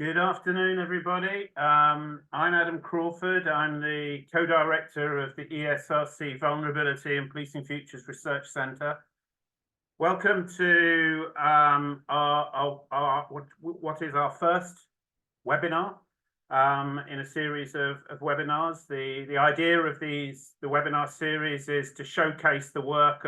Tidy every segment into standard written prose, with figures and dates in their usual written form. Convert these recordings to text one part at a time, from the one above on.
Good afternoon, everybody. I'm Adam Crawford. I'm the co-director of the ESRC Vulnerability and Policing Futures Research Centre. Welcome to what is our first webinar in a series of webinars. The idea of the webinar series is to showcase the work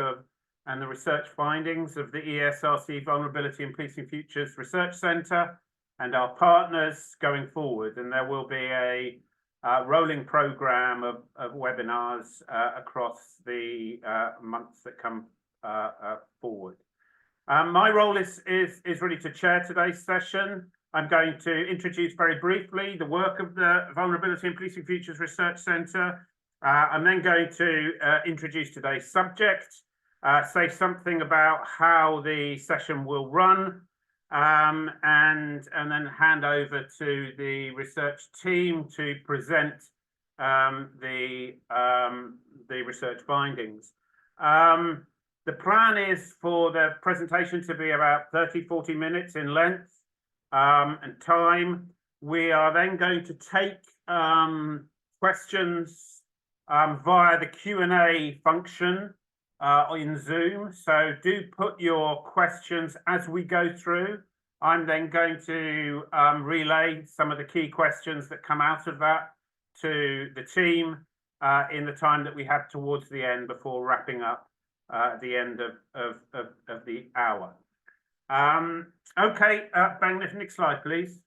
and the research findings of the ESRC Vulnerability and Policing Futures Research Centre and our partners going forward. And there will be a rolling program of webinars across the months that come forward. My role is really to chair today's session. I'm going to introduce very briefly the work of the Vulnerability and Policing Futures Research Centre. I'm then going to introduce today's subject, say something about how the session will run, and then hand over to the research team to present the research findings. The plan is for the presentation to be about 30-40 minutes in length and time. We are then going to take questions via the Q&A function in Zoom. So do put your questions as we go through. I'm then going to relay some of the key questions that come out of that to the team in the time that we have towards the end before wrapping up at the end of the hour. Okay, bang, next slide, please.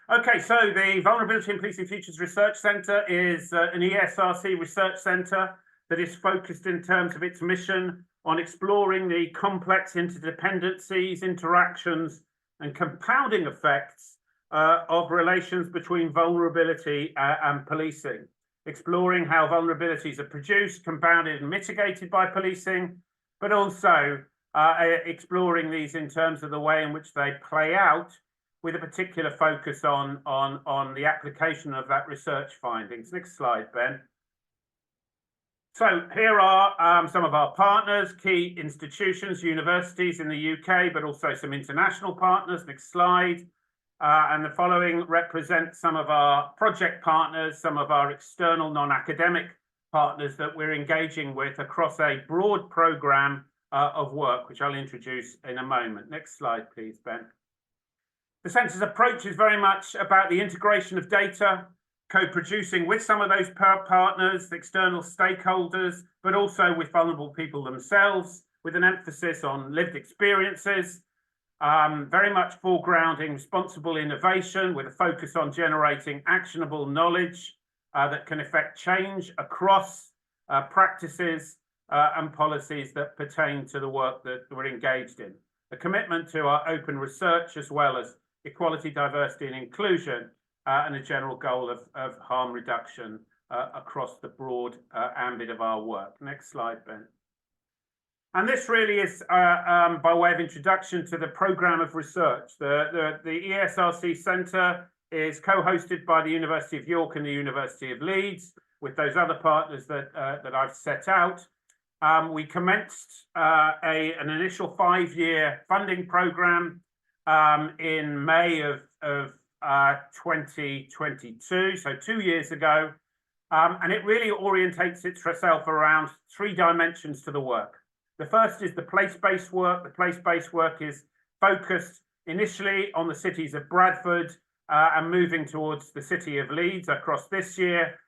Okay, so the Vulnerability and Policing Futures Research Centre is an ESRC research centre that is focused in terms of its mission on exploring the complex interdependencies, interactions, and compounding effects of relations between vulnerability and policing, exploring how vulnerabilities are produced, compounded, and mitigated by policing, but also exploring these in terms of the way in which they play out, with a particular focus on the application of that research findings. Next slide, Ben. So here are some of our partners, key institutions, universities in the UK, but also some international partners. Next slide. And the following represent some of our project partners, some of our external non-academic partners that we're engaging with across a broad programme of work, which I'll introduce in a moment. Next slide, please, Ben. The Centre's approach is very much about the integration of data, co-producing with some of those partners, external stakeholders, but also with vulnerable people themselves, with an emphasis on lived experiences, very much foregrounding responsible innovation with a focus on generating actionable knowledge that can affect change across practices and policies that pertain to the work that we're engaged in. A commitment to our open research as well as equality, diversity and inclusion, and a general goal of harm reduction across the broad ambit of our work. Next slide, Ben. And this really is by way of introduction to the programme of research. The ESRC Centre is co-hosted by the University of York and the University of Leeds, with those other partners that I've set out. We commenced an initial 5-year funding programme in May of 2022, so 2 years ago, and it really orientates itself around 3 dimensions to the work. The first is the place-based work. The place-based work is focused initially on the cities of Bradford and moving towards the city of Leeds across this year,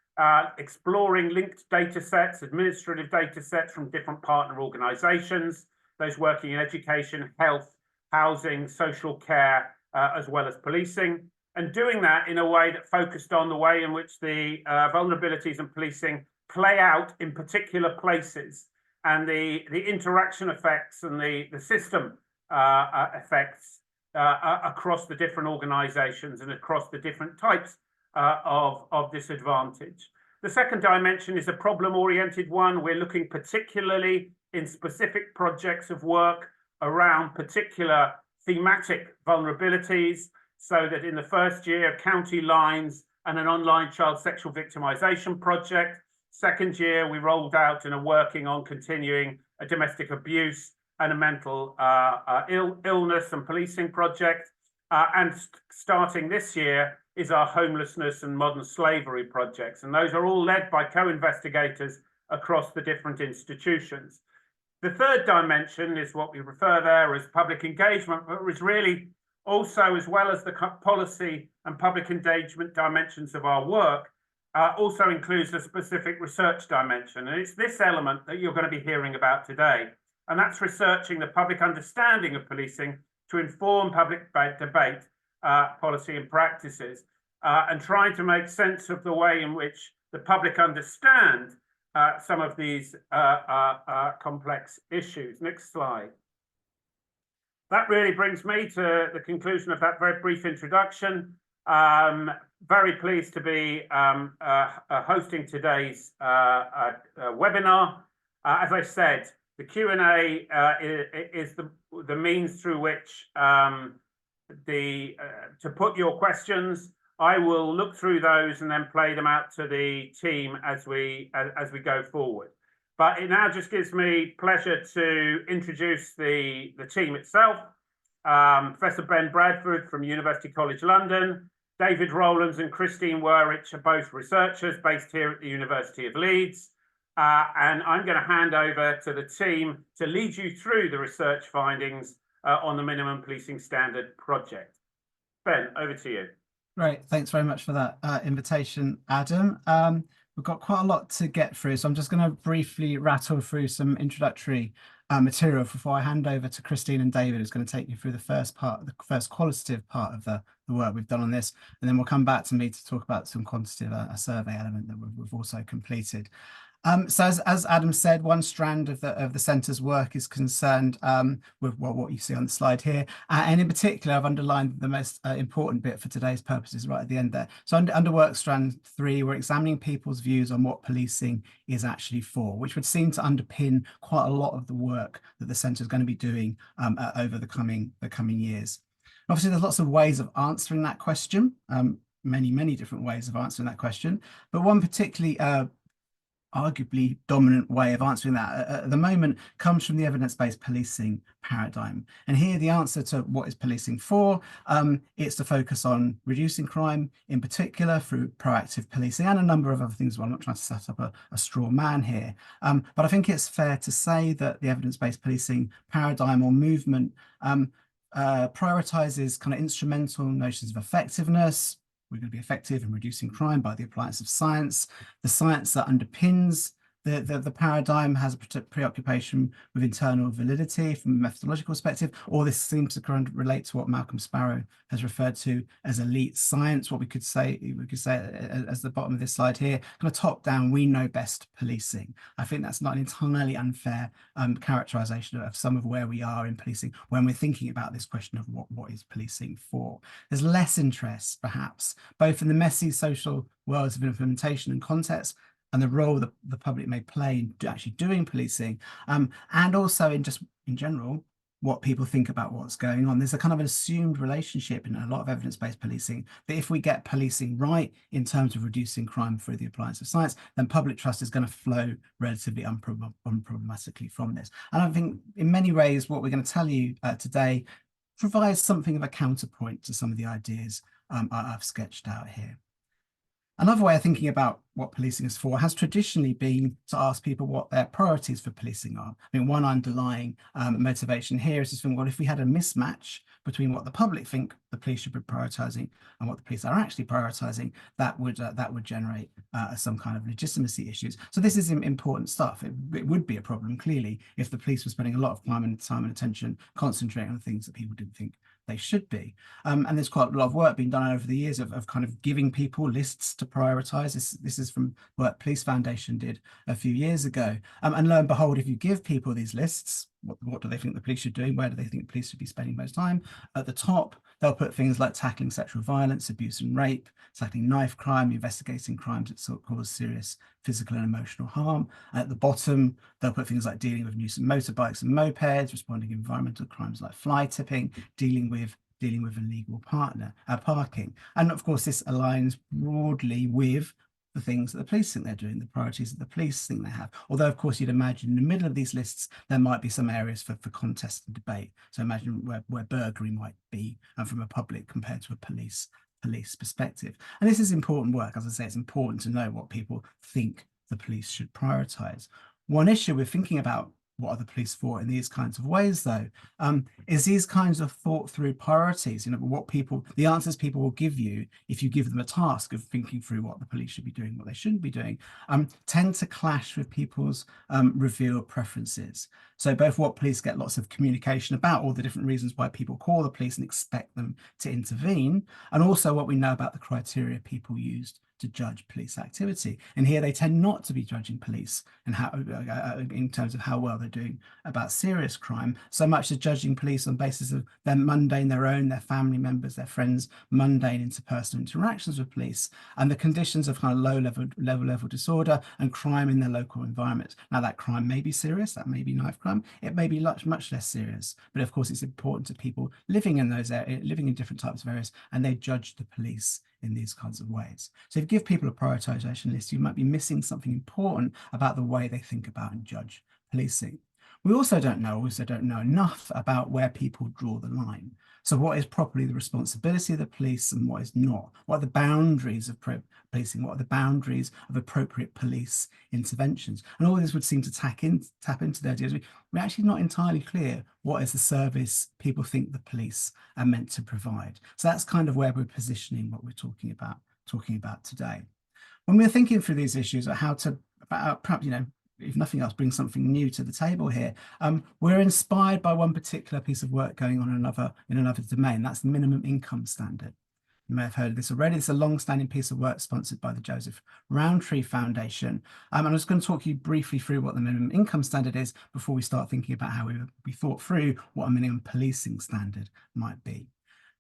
exploring linked data sets, administrative data sets from different partner organisations, those working in education, health, housing, social care, as well as policing, and doing that in a way that focused on the way in which the vulnerabilities and policing play out in particular places, and the interaction effects and the system effects across the different organisations and across the different types of disadvantage. The second dimension is a problem-oriented one. We're looking particularly in specific projects of work around particular thematic vulnerabilities, so that in the first year, county lines and an online child sexual victimisation project. Second year, we rolled out and are working on continuing a domestic abuse and a mental illness and policing project. And starting this year is our homelessness and modern slavery projects. And those are all led by co-investigators across the different institutions. The third dimension is what we refer there as public engagement, but is really also, as well as the policy and public engagement dimensions of our work, also includes a specific research dimension. And it's this element that you're going to be hearing about today. And that's researching the public understanding of policing to inform public debate, policy and practices, and trying to make sense of the way in which the public understand some of these complex issues. Next slide. That really brings me to the conclusion of that very brief introduction. Very pleased to be hosting today's webinar. As I said, the Q&A is the means through which to put your questions. I will look through those and then play them out to the team as we go forward. But it now just gives me pleasure to introduce the team itself. Professor Ben Bradford from University College London, David Rowlands and Christine Werrich are both researchers based here at the University of Leeds. And I'm going to hand over to the team to lead you through the research findings on the Minimum Policing Standard project. Ben, over to you. Great, thanks very much for that invitation, Adam. We've got quite a lot to get through, so I'm just going to briefly rattle through some introductory material before I hand over to Christine and David, who's going to take you through the first qualitative part of the work we've done on this, and then we'll come back to me to talk about some quantitative, a survey element that we've also completed. So as Adam said, one strand of the centre's work is concerned with what you see on the slide here, and in particular I've underlined the most important bit for today's purposes right at the end there. So under work strand 3, we're examining people's views on what policing is actually for, which would seem to underpin quite a lot of the work that the centre is going to be doing over the coming years. Obviously there's lots of ways of answering that question, many different ways of answering that question, but one particularly arguably dominant way of answering that at the moment comes from the evidence-based policing paradigm. And here the answer to what is policing for, it's to focus on reducing crime, in particular through proactive policing and a number of other things. Well, I'm not trying to set up a straw man here, but I think it's fair to say that the evidence-based policing paradigm or movement prioritizes kind of instrumental notions of effectiveness. We're going to be effective in reducing crime by the appliance of science. The science that underpins the paradigm has a preoccupation with internal validity from a methodological perspective, or this seems to kind of relate to what Malcolm Sparrow has referred to as elite science, what we could say as the bottom of this slide here, kind of top down, we know best policing. I think that's not an entirely unfair characterization of some of where we are in policing when we're thinking about this question of what is policing for. There's less interest, perhaps, both in the messy social worlds of implementation and context, and the role that the public may play in actually doing policing, and also in just in general, what people think about what's going on. There's a kind of an assumed relationship in a lot of evidence-based policing that if we get policing right in terms of reducing crime through the appliance of science, then public trust is going to flow relatively unproblematically from this. And I think in many ways, what we're going to tell you today provides something of a counterpoint to some of the ideas I've sketched out here. Another way of thinking about what policing is for has traditionally been to ask people what their priorities for policing are. I mean, one underlying motivation here is to think, well, if we had a mismatch between what the public think the police should be prioritising and what the police are actually prioritising, that would generate some kind of legitimacy issues. So this is important stuff. It would be a problem, clearly, if the police were spending a lot of time and attention concentrating on things that people didn't think they should be. And there's quite a lot of work being done over the years of kind of giving people lists to prioritise. This is from work Police Foundation did a few years ago. And lo and behold, if you give people these lists, what do they think the police should do? Where do they think the police should be spending most time? At the top, they'll put things like tackling sexual violence, abuse and rape, tackling knife crime, investigating crimes that cause serious physical and emotional harm. At the bottom, they'll put things like dealing with nuisance motorbikes and mopeds, responding to environmental crimes like fly tipping, dealing with illegal parking. And of course, this aligns broadly with the things that the police think they're doing, the priorities that the police think they have. Although, of course, you'd imagine in the middle of these lists, there might be some areas for contest and debate. So imagine where burglary might be from a public compared to a police perspective. And this is important work. As I say, it's important to know what people think the police should prioritize. One issue we're thinking about what are the police for in these kinds of ways, though, is these kinds of thought through priorities, the answers people will give you if you give them a task of thinking through what the police should be doing, what they shouldn't be doing, tend to clash with people's revealed preferences. So both what police get lots of communication about, all the different reasons why people call the police and expect them to intervene, and also what we know about the criteria people used to judge police activity. And here they tend not to be judging police and how, in terms of how well they're doing about serious crime, so much as judging police on the basis of their mundane, their family members, their friends, mundane interpersonal interactions with police, and the conditions of kind of low level disorder and crime in their local environment. Now, that crime may be serious, that may be knife crime, it may be much less serious, but of course it's important to people living in those areas, living in different types of areas, and they judge the police in these kinds of ways. So if you give people a prioritization list, you might be missing something important about the way they think about and judge policing. We also don't know enough about where people draw the line. So what is properly the responsibility of the police and what is not? What are the boundaries of policing? What are the boundaries of appropriate police interventions? And all this would seem to tap into the ideas. We're actually not entirely clear what is the service people think the police are meant to provide. So that's kind of where we're positioning what we're talking about today. When we're thinking through these issues of how to, perhaps, if nothing else, bring something new to the table here, we're inspired by one particular piece of work going on in another domain. That's the minimum income standard. You may have heard of this already. It's a long-standing piece of work sponsored by the Joseph Rowntree Foundation. I'm just going to talk you briefly through what the minimum income standard is before we start thinking about how we thought through what a minimum policing standard might be.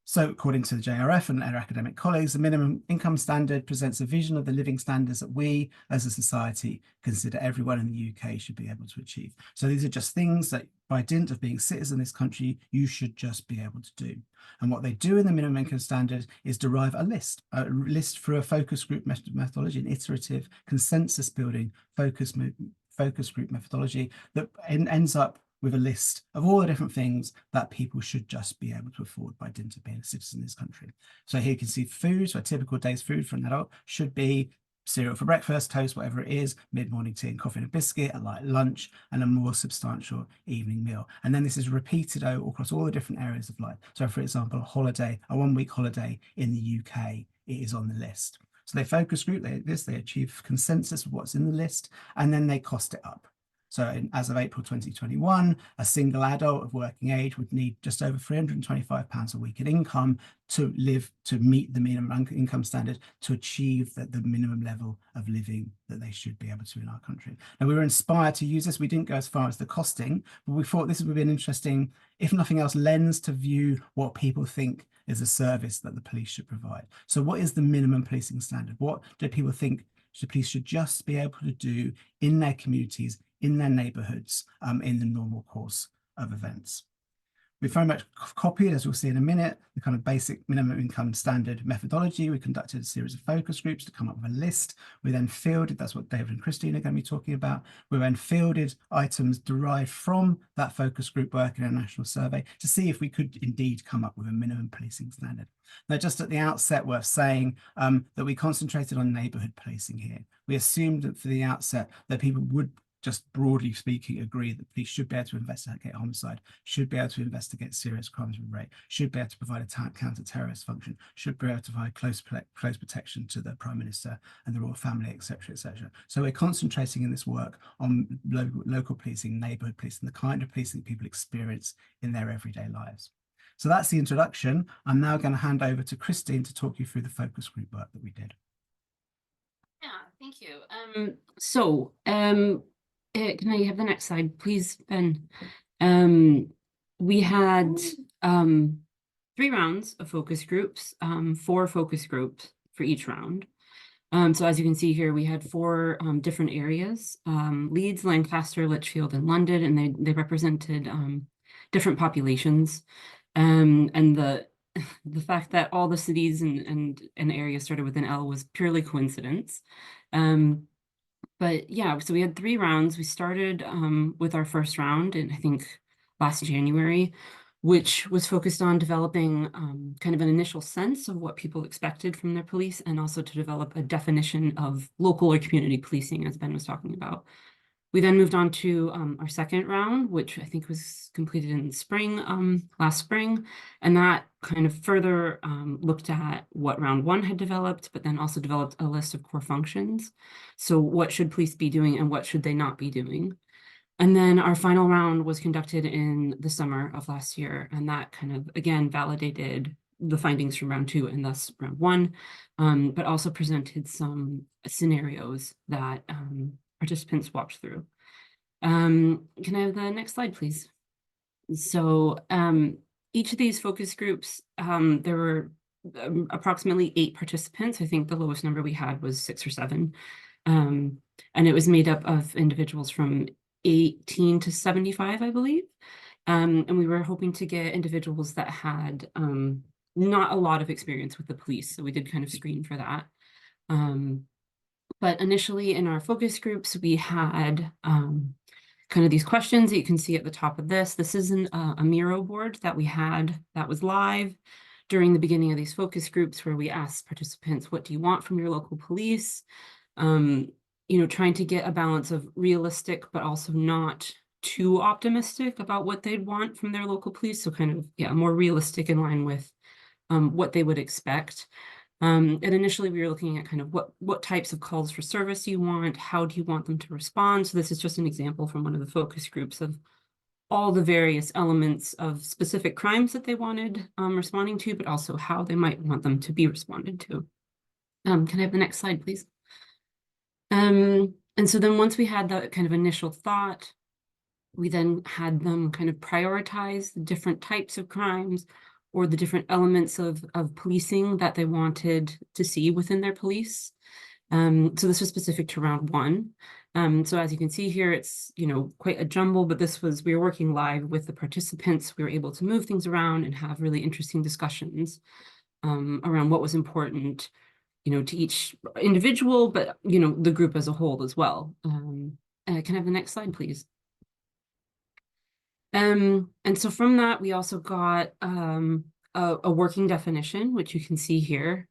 So according to the JRF and their academic colleagues, the minimum income standard presents a vision of the living standards that we as a society consider everyone in the UK should be able to achieve. So these are just things that by dint of being citizens in this country, you should just be able to do. And what they do in the minimum income standard is derive a list through a focus group methodology, an iterative consensus building focus group methodology that ends up with a list of all the different things that people should just be able to afford by dint of being a citizen in this country. So here you can see food, so a typical day's food for an adult should be cereal for breakfast, toast, whatever it is, mid-morning tea and coffee and a biscuit, a light lunch, and a more substantial evening meal. And then this is repeated across all the different areas of life. So for example, a 1 week holiday in the UK, it is on the list. So they focus group, they achieve consensus of what's in the list, and then they cost it up. So as of April 2021, a single adult of working age would need just over £325 a week in income to meet the minimum income standard, to achieve the minimum level of living that they should be able to in our country. Now, we were inspired to use this. We didn't go as far as the costing, but we thought this would be an interesting, if nothing else, lens to view what people think is a service that the police should provide. So what is the minimum policing standard? What do people think the police should just be able to do in their communities, in their neighbourhoods, in the normal course of events? We very much copied, as we'll see in a minute, the kind of basic minimum income standard methodology. We conducted a series of focus groups to come up with a list. We then fielded, that's what David and Christine are going to be talking about. We then fielded items derived from that focus group work in a national survey to see if we could indeed come up with a minimum policing standard. Now, just at the outset, worth saying that we concentrated on neighbourhood policing here. We assumed that for the outset that people would, just broadly speaking, agree that police should be able to investigate homicide, should be able to investigate serious crimes with rape, should be able to provide a counter-terrorist function, should be able to provide close protection to the Prime Minister and the royal family, etc., etc. So we're concentrating in this work on local policing, neighbourhood policing, the kind of policing people experience in their everyday lives. So that's the introduction. I'm now going to hand over to Christine to talk you through the focus group work that we did. Yeah, thank you. Can I have the next slide, please, Ben? We had 3 rounds of focus groups, 4 focus groups for each round. So as you can see here, we had 4 different areas, Leeds, Lancaster, Lichfield, and London, and they represented different populations. And the fact that all the cities and areas started with an L was purely coincidence. But yeah, so we had 3 rounds. We started with our first round in, I think, last January, which was focused on developing kind of an initial sense of what people expected from their police, and also to develop a definition of local or community policing, as Ben was talking about. We then moved on to our second round, which I think was completed in spring, last spring. And that kind of further looked at what round 1 had developed, but then also developed a list of core functions. So what should police be doing and what should they not be doing? And then our final round was conducted in the summer of last year. And that kind of, again, validated the findings from round 2 and thus round 1, but also presented some scenarios that participants walked through. Can I have the next slide, please? So each of these focus groups, there were approximately 8 participants. I think the lowest number we had was 6 or 7. And it was made up of individuals from 18 to 75, I believe. And we were hoping to get individuals that had not a lot of experience with the police. So we did kind of screen for that. But initially in our focus groups, we had kind of these questions that you can see at the top of this. This is a Miro board that we had that was live during the beginning of these focus groups, where we asked participants, what do you want from your local police? You know, trying to get a balance of realistic, but also not too optimistic about what they'd want from their local police. So kind of, yeah, more realistic, in line with what they would expect. And initially we were looking at kind of what types of calls for service you want, how do you want them to respond? So this is just an example from one of the focus groups of all the various elements of specific crimes that they wanted responding to, but also how they might want them to be responded to. Can I have the next slide, please? And so then once we had that kind of initial thought, we then had them kind of prioritize the different types of crimes or the different elements of policing that they wanted to see within their police. So this was specific to round 1. So as you can see here, it's, you know, quite a jumble, but we were working live with the participants. We were able to move things around and have really interesting discussions around what was important, you know, to each individual, but, you know, the group as a whole as well. Can I have the next slide, please? And so from that, we also got a working definition, which you can see here.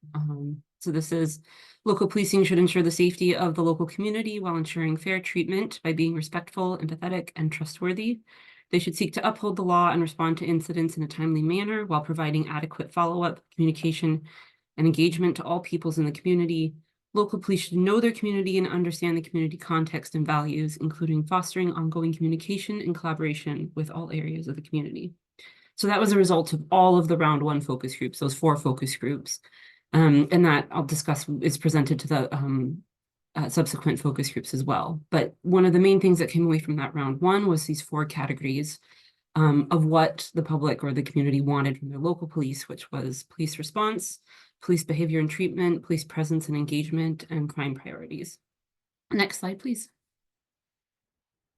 So this is: local policing should ensure the safety of the local community while ensuring fair treatment by being respectful, empathetic, and trustworthy. They should seek to uphold the law and respond to incidents in a timely manner while providing adequate follow-up, communication, and engagement to all peoples in the community. Local police should know their community and understand the community context and values, including fostering ongoing communication and collaboration with all areas of the community. So that was a result of all of the round 1 focus groups, those 4 focus groups. And that I'll discuss is presented to the subsequent focus groups as well. But one of the main things that came away from that round 1 was these 4 categories of what the public or the community wanted from their local police, which was police response, police behavior and treatment, police presence and engagement, and crime priorities. Next slide, please.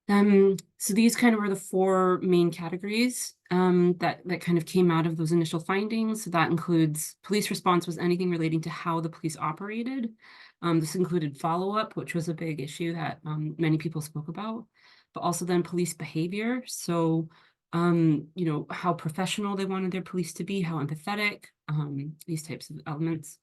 So these kind of were the 4 main categories that kind of came out of those initial findings. So that includes police response was anything relating to how the police operated. This included follow-up, which was a big issue that many people spoke about, but also then police behavior. So you know, how professional they wanted their police to be, how empathetic, these types of elements.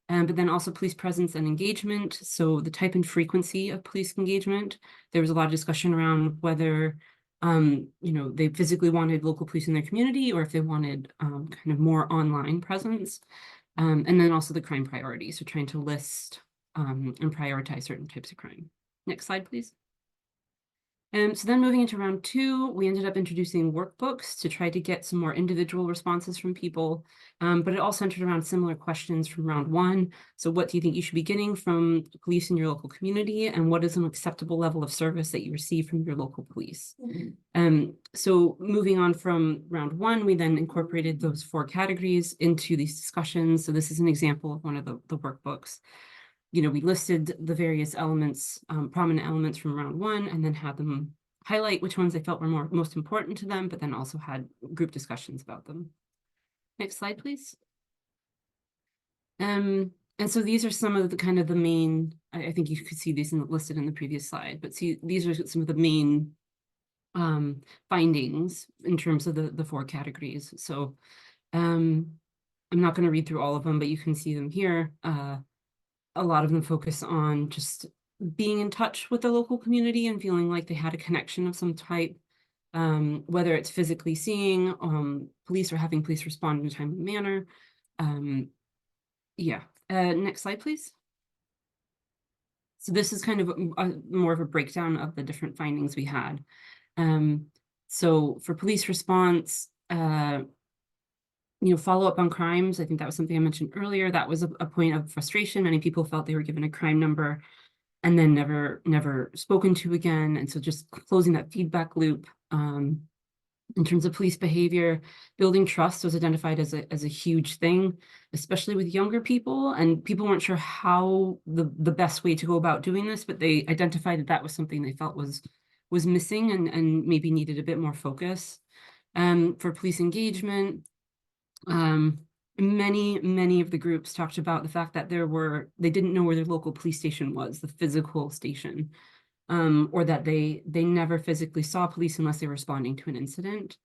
But then also police presence and engagement. So the type and frequency of police engagement. There was a lot of discussion around whether, you know, they physically wanted local police in their community or if they wanted kind of more online presence. And then also the crime priorities. So trying to list and prioritize certain types of crime. Next slide, please. So then moving into round 2, we ended up introducing workbooks to try to get some more individual responses from people, but it all centered around similar questions from round 1. So what do you think you should be getting from police in your local community, and what is an acceptable level of service that you receive from your local police? So moving on from round 1, we then incorporated those 4 categories into these discussions. So this is an example of one of the workbooks. You know, we listed the various elements, prominent elements from round 1, and then had them highlight which ones they felt were most important to them, but then also had group discussions about them. Next slide, please. And so these are some of the kind of the main, I think you could see these listed in the previous slide, but see, these are some of the main findings in terms of the four categories. So I'm not going to read through all of them, but you can see them here. A lot of them focus on just being in touch with the local community and feeling like they had a connection of some type, whether it's physically seeing police or having police respond in a timely manner. Yeah. Next slide, please. So this is kind of more of a breakdown of the different findings we had. So for police response, follow up on crimes. I think that was something I mentioned earlier. That was a point of frustration. Many people felt they were given a crime number and then never spoken to again. And so just closing that feedback loop. In terms of police behavior, building trust was identified as a huge thing, especially with younger people. And people weren't sure how the best way to go about doing this, but they identified that was something they felt was missing and maybe needed a bit more focus. For police engagement, many of the groups talked about the fact that they didn't know where their local police station was, the physical station. Or that they never physically saw police unless they were responding to an incident.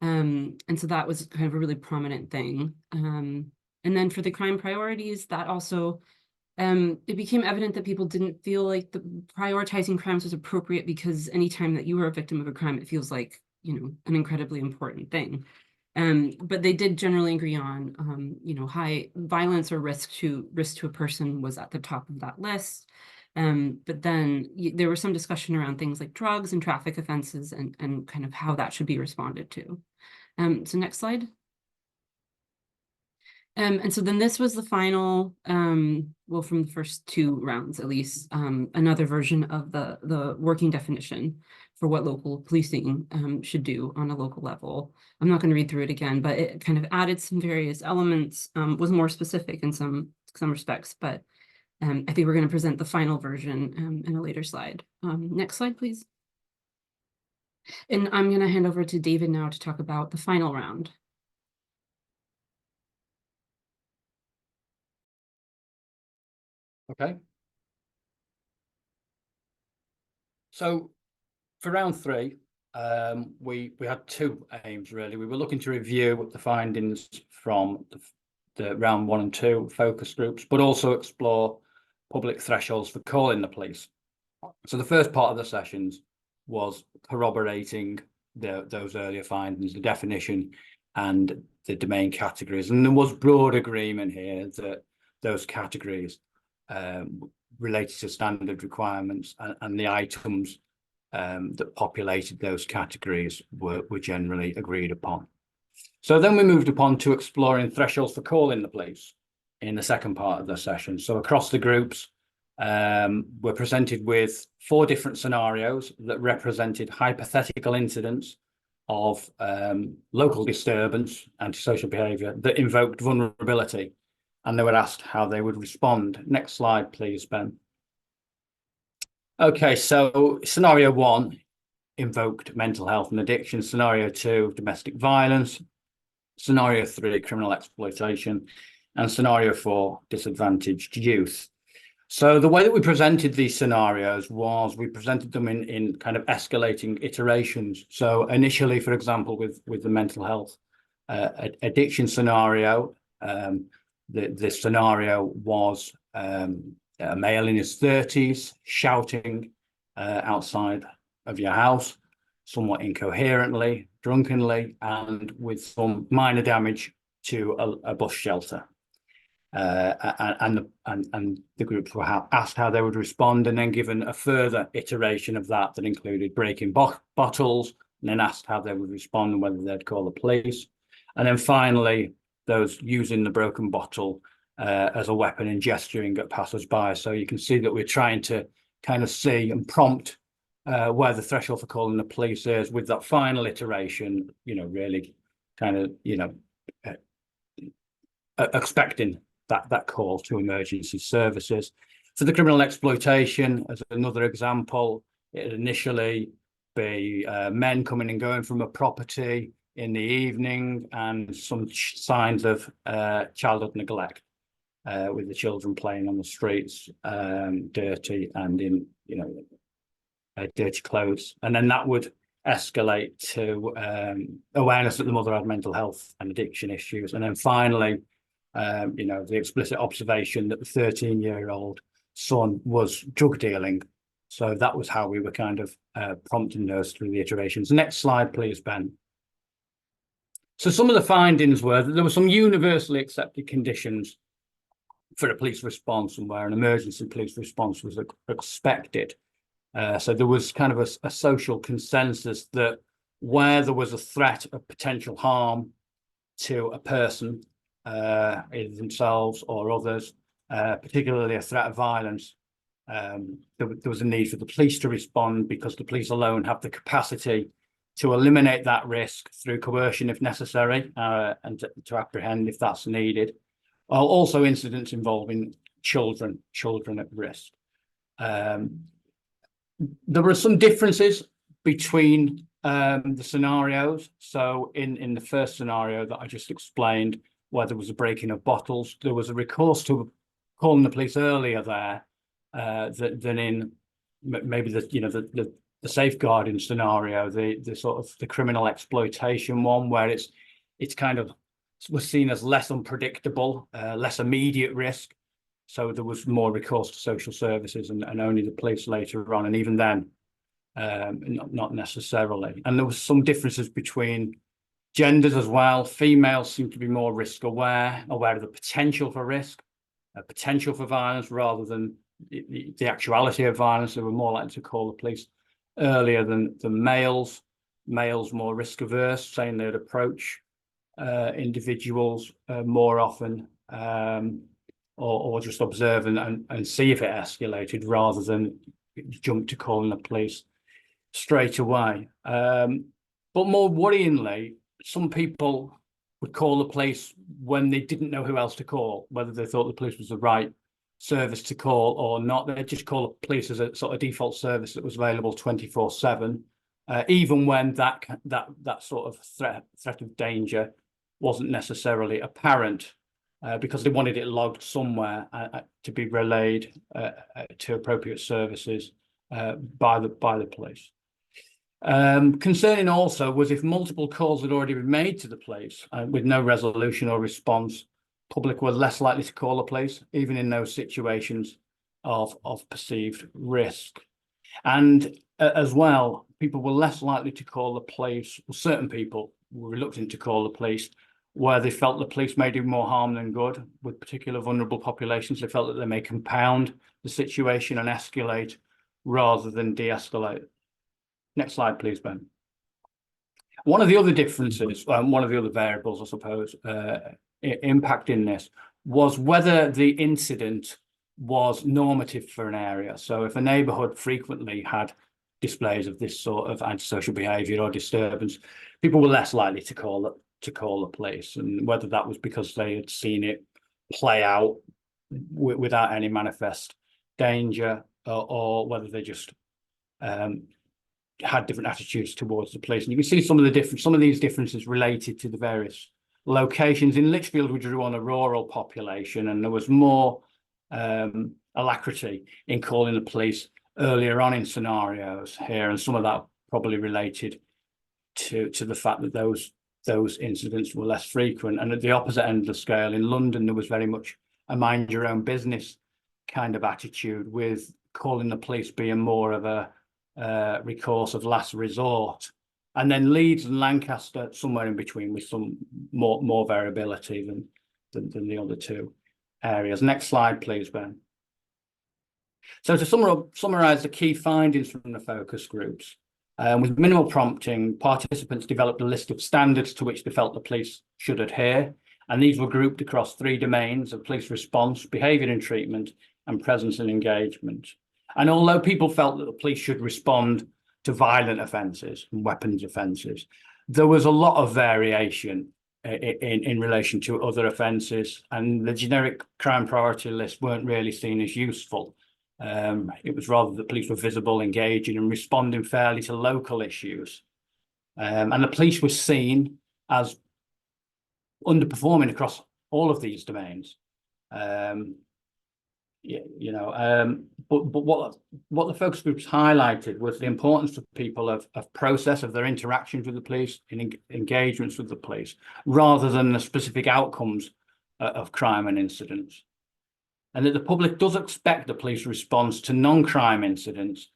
And so that was kind of a really prominent thing. And then for the crime priorities, that also, it became evident that people didn't feel like prioritizing crimes was appropriate because anytime that you were a victim of a crime, it feels like, an incredibly important thing. But they did generally agree on, high violence or risk to a person was at the top of that list. But then there was some discussion around things like drugs and traffic offenses and kind of how that should be responded to. So next slide. And so then this was the final, well, from the first two rounds, at least, another version of the working definition for what local policing should do on a local level. I'm not going to read through it again, but it kind of added some various elements, was more specific in some respects, but I think we're going to present the final version in a later slide. Next slide, please. And I'm going to hand over to David now to talk about the final round. Okay. So for round three, we had two aims really. We were looking to review the findings from the round 1 and 2 focus groups, but also explore public thresholds for calling the police. So the first part of the sessions was corroborating those earlier findings, the definition and the domain categories. And there was broad agreement here that those categories related to standard requirements and the items that populated those categories were generally agreed upon. So then we moved upon to exploring thresholds for calling the police in the second part of the session. So across the groups, we're presented with 4 different scenarios that represented hypothetical incidents of local disturbance, antisocial behaviour that invoked vulnerability, and they were asked how they would respond. Next slide, please, Ben. Okay, so scenario 1 invoked mental health and addiction, scenario 2 domestic violence, scenario 3 criminal exploitation, and scenario 4 disadvantaged youth. So the way that we presented these scenarios was we presented them in kind of escalating iterations. So initially, for example, with the mental health addiction scenario, the scenario was a male in his 30s shouting outside of your house, somewhat incoherently, drunkenly, and with some minor damage to a bus shelter. And the groups were asked how they would respond, and then given a further iteration of that included breaking bottles, and then asked how they would respond and whether they'd call the police. And then finally, those using the broken bottle as a weapon and gesturing at passers-by. So you can see that we're trying to kind of see and prompt where the threshold for calling the police is, with that final iteration, really kind of, expecting that call to emergency services. For the criminal exploitation, as another example, it'd initially be men coming and going from a property in the evening and some signs of childhood neglect. with the children playing on the streets, dirty and in, dirty clothes. And then that would escalate to awareness that the mother had mental health and addiction issues. And then finally, the explicit observation that the 13-year-old son was drug dealing. So that was how we were kind of prompting those through the iterations. Next slide, please, Ben. So some of the findings were that there were some universally accepted conditions for a police response and where an emergency police response was expected. So there was kind of a social consensus that where there was a threat of potential harm to a person, either themselves or others, particularly a threat of violence, there was a need for the police to respond, because the police alone have the capacity to eliminate that risk through coercion if necessary, and to apprehend if that's needed. Also incidents involving children at risk. There were some differences between the scenarios. So in the first scenario that I just explained, where there was a breaking of bottles, there was a recourse to calling the police earlier there than in maybe the safeguarding scenario, the sort of the criminal exploitation one, where it's kind of was seen as less unpredictable, less immediate risk. So there was more recourse to social services and only the police later on. And even then, not necessarily. And there was some differences between genders as well. Females seem to be more risk aware of the potential for risk, potential for violence, rather than the actuality of violence. They were more likely to call the police earlier than males. Males more risk averse, saying they'd approach individuals more often, or just observe and see if it escalated, rather than jump to calling the police straight away. But more worryingly, some people would call the police when they didn't know who else to call, whether they thought the police was the right service to call or not. They'd just call the police as a sort of default service that was available 24/7, even when that sort of threat of danger wasn't necessarily apparent, because they wanted it logged somewhere to be relayed to appropriate services by the police. Concerning also was if multiple calls had already been made to the police with no resolution or response, public were less likely to call the police, even in those situations of perceived risk. And as well, people were less likely to call the police, well, certain people were reluctant to call the police where they felt the police may do more harm than good. With particular vulnerable populations, they felt that they may compound the situation and escalate rather than de-escalate. Next slide, please, Ben. One of the other differences, one of the other variables, I suppose, impacting this was whether the incident was normative for an area. So if a neighbourhood frequently had displays of this sort of antisocial behaviour or disturbance, people were less likely to call the police, and whether that was because they had seen it play out without any manifest danger, or whether they just had different attitudes towards the police. And you can see some of these differences related to the various locations. In Lichfield, we drew on a rural population, and there was more alacrity in calling the police earlier on in scenarios here, and some of that probably related to the fact that those incidents were less frequent. And at the opposite end of the scale, in London, there was very much a mind your own business kind of attitude, with calling the police being more of a recourse of last resort. And then Leeds and Lancaster somewhere in between, with some more variability than the other two areas. Next slide, please, Ben. So to summarise the key findings from the focus groups, with minimal prompting, participants developed a list of standards to which they felt the police should adhere, and these were grouped across 3 domains of police response, behaviour and treatment, and presence and engagement. And although people felt that the police should respond to violent offences and weapons offences, there was a lot of variation in relation to other offences, and the generic crime priority list weren't really seen as useful. It was rather that police were visible, engaging and responding fairly to local issues. And the police were seen as underperforming across all of these domains. But what the focus groups highlighted was the importance to people of process of their interactions with the police and engagements with the police, rather than the specific outcomes of crime and incidents. And that the public does expect the police response to non-crime incidents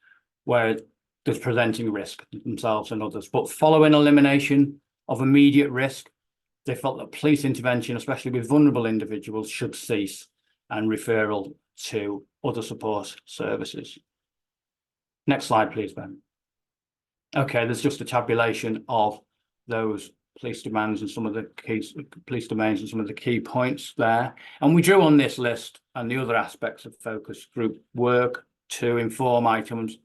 where there's presenting risk to themselves and others, but following elimination of immediate risk, they felt that police intervention, especially with vulnerable individuals, should cease, and referral to other support services. Next slide, please, Ben. Okay, there's just a tabulation of those police demands and some of the key police domains and some of the key points there. And we drew on this list and the other aspects of focus group work to inform items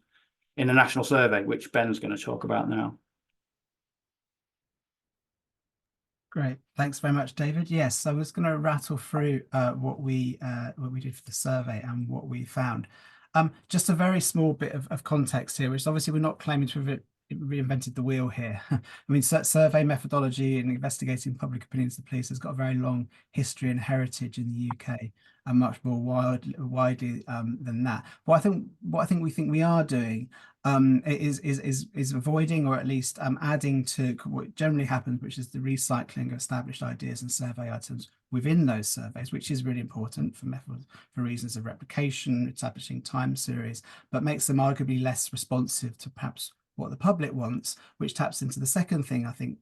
in the national survey, which Ben's going to talk about now. Great, thanks very much, David. Yes, I was going to rattle through what we did for the survey and what we found. Just a very small bit of context here, which obviously we're not claiming to have reinvented the wheel here. I mean, survey methodology and investigating public opinions of the police has got a very long history and heritage in the UK, and much more widely than that. What I think we are doing is avoiding, or at least adding to what generally happens, which is the recycling of established ideas and survey items within those surveys, which is really important for reasons of replication, establishing time series, but makes them arguably less responsive to perhaps what the public wants, which taps into the second thing I think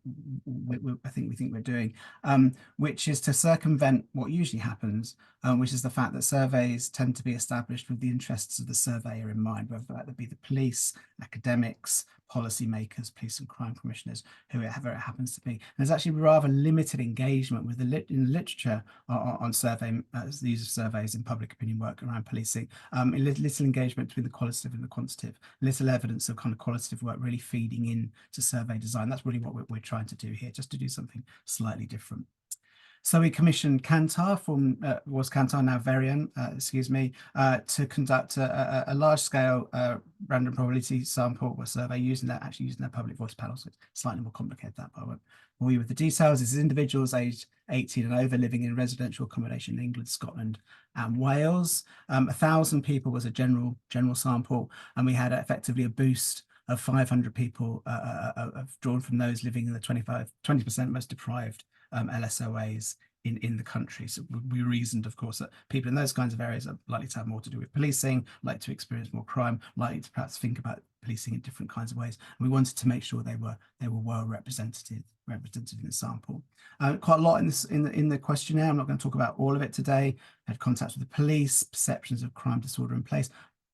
we're doing, which is to circumvent what usually happens, which is the fact that surveys tend to be established with the interests of the surveyor in mind, whether that be the police, academics, policymakers, police and crime commissioners, whoever it happens to be. And there's actually rather limited engagement with in the literature on survey, the use of surveys in public opinion work around policing. Little engagement between the qualitative and the quantitative, little evidence of kind of qualitative work really feeding in to survey design. That's really what we're trying to do here, just to do something slightly different. So we commissioned Kantar, was Kantar, now Varian, to conduct a large-scale random probability sample or survey using their public voice panels. So it's slightly more complicated that, but I won't bore you with the details. This is individuals aged 18 and over living in residential accommodation in England, Scotland, and Wales. 1,000 people was a general sample, and we had effectively a boost of 500 people drawn from those living in the 20% most deprived LSOAs in the country. So we reasoned, of course, that people in those kinds of areas are likely to have more to do with policing, likely to experience more crime, likely to perhaps think about policing in different kinds of ways. And we wanted to make sure they were well represented in the sample. Quite a lot in the questionnaire. I'm not going to talk about all of it today. I had contact with the police, perceptions of crime, disorder in place,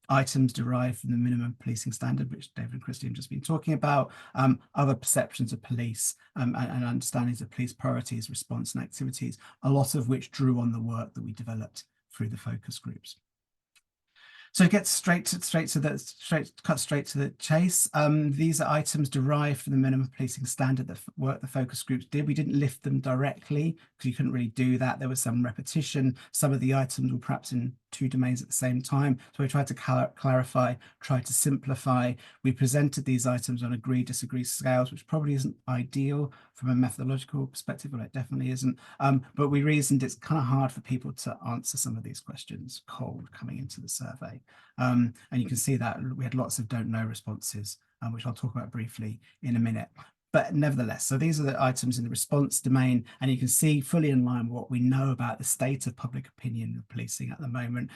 items derived from the minimum policing standard, which David and Christy have just been talking about, other perceptions of police and understandings of police priorities, response and activities, a lot of which drew on the work that we developed through the focus groups. So to get straight to the chase, these are items derived from the minimum policing standard that work the focus groups did. We didn't lift them directly because you couldn't really do that. There was some repetition. Some of the items were perhaps in two domains at the same time. So we tried to clarify, tried to simplify. We presented these items on agree, disagree scales, which probably isn't ideal from a methodological perspective, well, it definitely isn't. But we reasoned it's kind of hard for people to answer some of these questions cold coming into the survey. And you can see that we had lots of don't know responses, which I'll talk about briefly in a minute. But nevertheless, so these are the items in the response domain, and you can see fully in line with what we know about the state of public opinion of policing at the moment.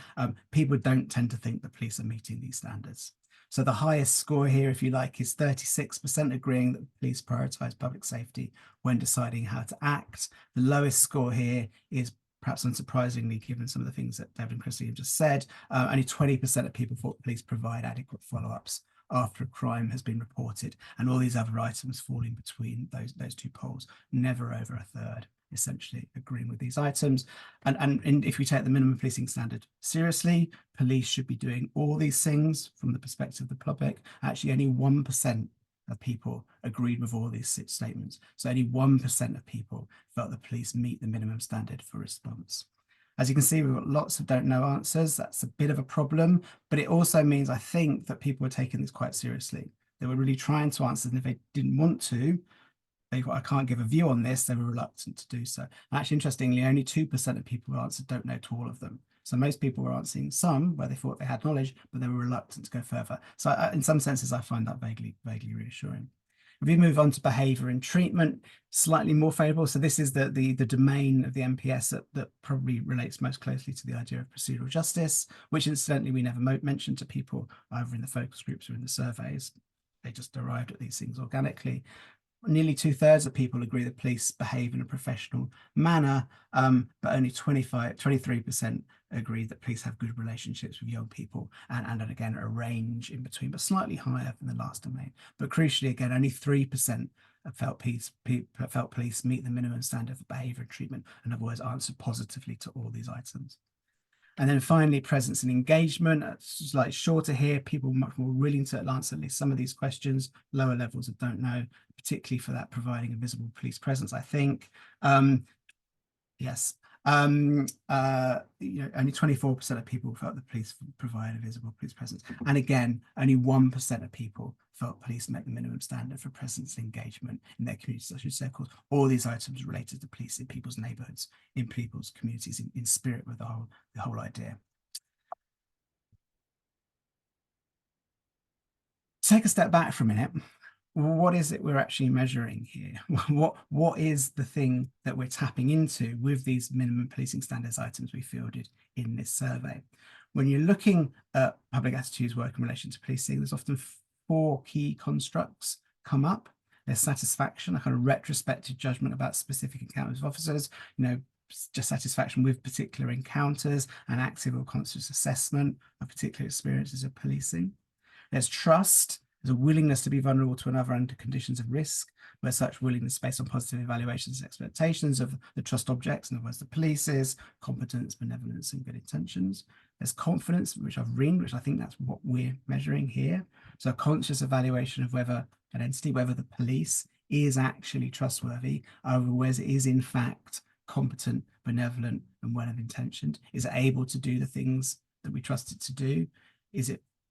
People don't tend to think the police are meeting these standards. So the highest score here, if you like, is 36% agreeing that the police prioritise public safety when deciding how to act. The lowest score here is, perhaps unsurprisingly, given some of the things that David and Christy have just said, only 20% of people thought police provide adequate follow-ups after a crime has been reported, and all these other items fall in between those two polls, never over a third essentially agreeing with these items. And if we take the minimum policing standard seriously, police should be doing all these things from the perspective of the public. Actually, only 1% of people agreed with all these statements. So only 1% of people felt the police meet the minimum standard for response. As you can see, we've got lots of don't know answers. That's a bit of a problem, but it also means, I think, that people were taking this quite seriously. They were really trying to answer, and if they didn't want to, I can't give a view on this, they were reluctant to do so. Actually, interestingly, only 2% of people who answered don't know to all of them. So most people were answering some where they thought they had knowledge, but they were reluctant to go further. So in some senses, I find that vaguely reassuring. If we move on to behaviour and treatment, slightly more favourable. So this is the domain of the MPS that probably relates most closely to the idea of procedural justice, which incidentally we never mentioned to people either in the focus groups or in the surveys. They just arrived at these things organically. Nearly 2/3 of people agree that police behave in a professional manner, but only 23% agree that police have good relationships with young people, and again a range in between, but slightly higher than the last domain. But crucially, again, only 3% felt police meet the minimum standard for behaviour and treatment, and have always answered positively to all these items. And then finally, presence and engagement. It's like shorter here, people much more willing to answer at least some of these questions, lower levels of don't know, particularly for that providing a visible police presence, I think. Yes. You know, only 24% of people felt the police provide a visible police presence. And again, only 1% of people felt police met the minimum standard for presence and engagement in their communities. I should say, of course, all these items related to police in people's neighborhoods, in people's communities, in spirit with the whole idea. Take a step back for a minute. What is it we're actually measuring here? What is the thing that we're tapping into with these minimum policing standards items we fielded in this survey? When you're looking at public attitudes work in relation to policing, there's often 4 key constructs come up. There's satisfaction, a kind of retrospective judgment about specific encounters of officers, you know, just satisfaction with particular encounters, and active or conscious assessment of particular experiences of policing. There's trust. There's a willingness to be vulnerable to another under conditions of risk, where such willingness is based on positive evaluations and expectations of the trust objects, in other words, the police's competence, benevolence, and good intentions. There's confidence, which I've read, which I think that's what we're measuring here. So a conscious evaluation of whether an entity, whether the police is actually trustworthy, whether it is in fact competent, benevolent, and well-intentioned. Is it able to do the things that we trust it to do?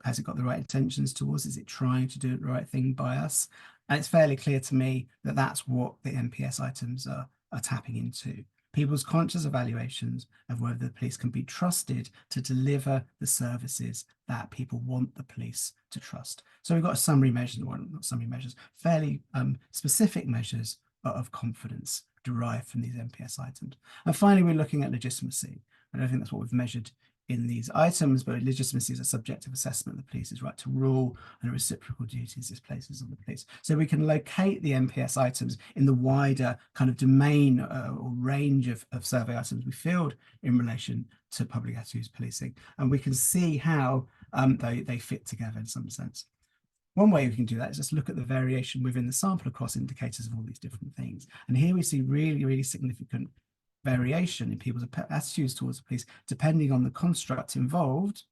Has it got the right intentions towards us? Is it trying to do the right thing by us? And it's fairly clear to me that that's what the MPS items are tapping into. People's conscious evaluations of whether the police can be trusted to deliver the services that people want the police to trust. So we've got a summary measure, well, not summary measures, fairly specific measures of confidence derived from these MPS items. And finally, we're looking at legitimacy. I don't think that's what we've measured in these items, but legitimacy is a subjective assessment of the police's right to rule and reciprocal duties it places on the police. So we can locate the MPS items in the wider kind of domain or range of survey items we field in relation to public attitudes policing, and we can see how they fit together in some sense. One way we can do that is just look at the variation within the sample across indicators of all these different things. And here we see really, really significant variation in people's attitudes towards the police, depending on the construct involved,